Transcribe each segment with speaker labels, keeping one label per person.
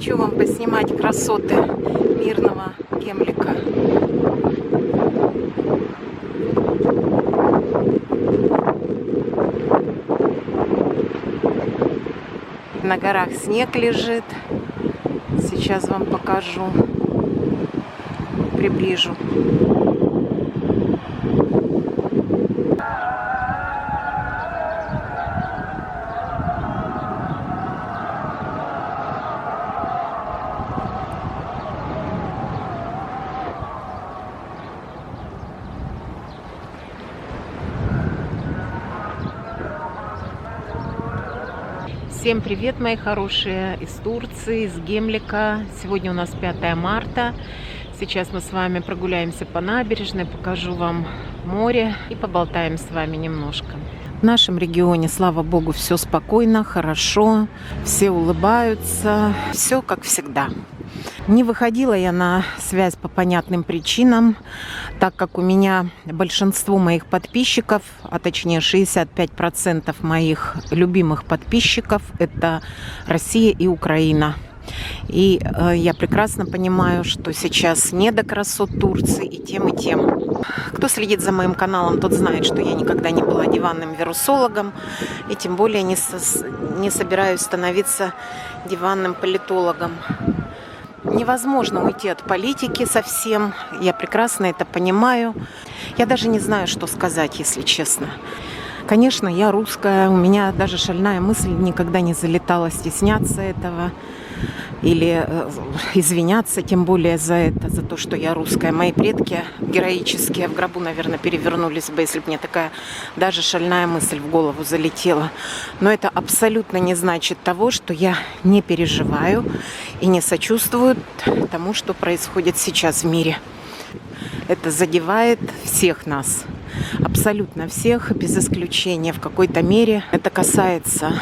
Speaker 1: Хочу вам поснимать красоты мирного Гемлика. На горах снег лежит. Сейчас вам покажу, приближу. Всем привет, мои хорошие, из Турции, из Гемлика. Сегодня у нас 5 марта. Сейчас мы с вами прогуляемся по набережной, покажу вам море и поболтаем с вами немножко. В нашем регионе, слава богу, все спокойно, хорошо, все улыбаются, все как всегда. Не выходила я на связь по понятным причинам, так как у меня большинство моих подписчиков, а точнее 65% моих любимых подписчиков – это Россия и Украина. И я прекрасно понимаю, что сейчас не до красот Турции и тем, и тем. Кто следит за моим каналом, тот знает, что я никогда не была диванным вирусологом, и тем более не собираюсь становиться диванным политологом. Невозможно уйти от политики совсем, я прекрасно это понимаю. Я даже не знаю, что сказать, если честно. Конечно, я русская, у меня даже шальная мысль никогда не залетала стесняться этого или извиняться, тем более за это, за то, что я русская. Мои предки героические в гробу, наверное, перевернулись бы, если бы мне такая даже шальная мысль в голову залетела. Но это абсолютно не значит того, что я не переживаю и не сочувствую тому, что происходит сейчас в мире. Это задевает всех нас, абсолютно всех, без исключения в какой-то мере. Это касается...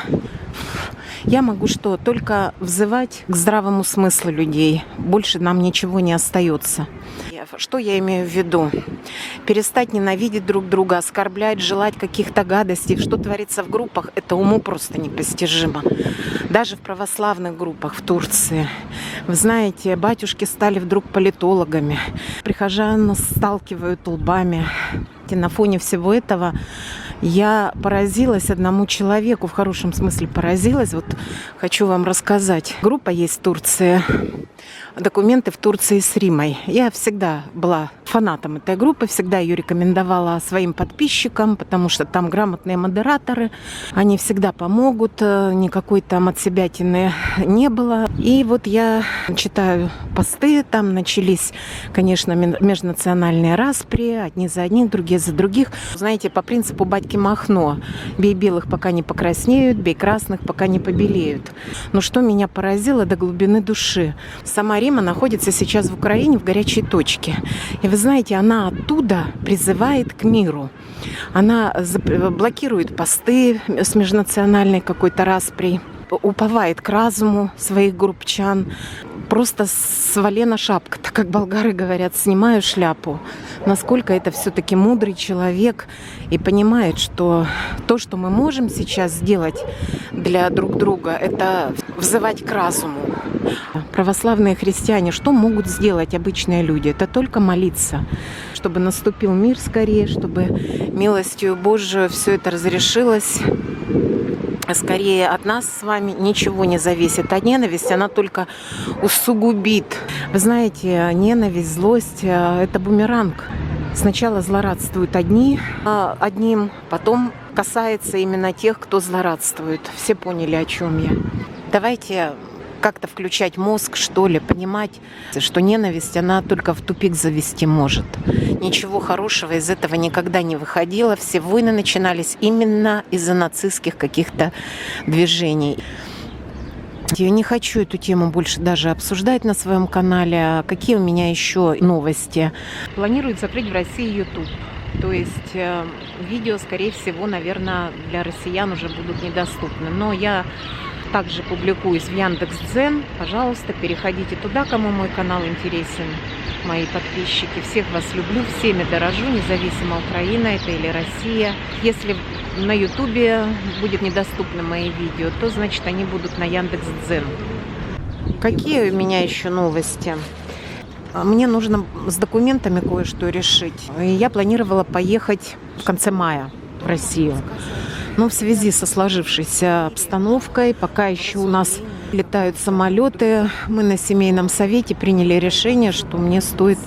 Speaker 1: Я могу что? Только взывать к здравому смыслу людей. Больше нам ничего не остается. Что я имею в виду? Перестать ненавидеть друг друга, оскорблять, желать каких-то гадостей. Что творится в группах, это уму просто непостижимо. Даже в православных группах в Турции. Вы знаете, батюшки стали вдруг политологами. Прихожан сталкивают лбами. И на фоне всего этого я поразилась одному человеку, в хорошем смысле поразилась. Вот хочу вам рассказать. Группа есть в Турции. Документы в Турции с Римой. Я всегда была фанатом этой группы, всегда ее рекомендовала своим подписчикам, потому что там грамотные модераторы, они всегда помогут, никакой там отсебятины не было. И вот я читаю посты, там начались, конечно, межнациональные распри, одни за одних, другие за других. Знаете, по принципу батьки Махно: бей белых, пока не покраснеют, бей красных, пока не побелеют. Но что меня поразило до глубины души: сама Рима находится сейчас в Украине в горячей точке. И вы знаете, она оттуда призывает к миру. Она блокирует посты с межнациональной какой-то распрей, уповает к разуму своих группчан. Просто свалена шапка, так как болгары говорят, снимаю шляпу. Насколько это все-таки мудрый человек и понимает, что то, что мы можем сейчас сделать для друг друга, это взывать к разуму. Православные христиане, что могут сделать обычные люди? Это только молиться, чтобы наступил мир скорее, чтобы милостью Божией все это разрешилось. Скорее от нас с вами ничего не зависит. А ненависть, она только усугубит. Вы знаете, ненависть, злость – это бумеранг. Сначала злорадствуют одним, потом касается именно тех, кто злорадствует. Все поняли, о чем я. Давайте как-то включать мозг, что ли, понимать, что ненависть, она только в тупик завести может. Ничего хорошего из этого никогда не выходило. Все войны начинались именно из-за нацистских каких-то движений. Я не хочу эту тему больше даже обсуждать на своем канале. Какие у меня еще новости? Планируют закрыть в России YouTube. То есть видео, скорее всего, наверное, для россиян уже будут недоступны. Но я также публикуюсь в Яндекс.Дзен. Пожалуйста, переходите туда, кому мой канал интересен, мои подписчики. Всех вас люблю, всеми дорожу, независимо, Украина это или Россия. Если на Ютубе будет недоступны мои видео, то значит они будут на Яндекс.Дзен. Какие у меня еще новости? Мне нужно с документами кое-что решить. И я планировала поехать в конце мая в Россию. Но в связи со сложившейся обстановкой, пока еще у нас летают самолеты, мы на семейном совете приняли решение, что мне стоит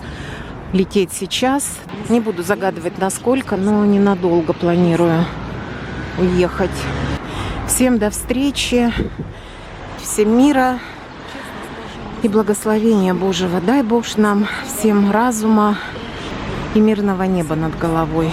Speaker 1: лететь сейчас. Не буду загадывать насколько, но ненадолго планирую уехать. Всем до встречи, всем мира и благословения Божьего. Дай Бог нам всем разума и мирного неба над головой.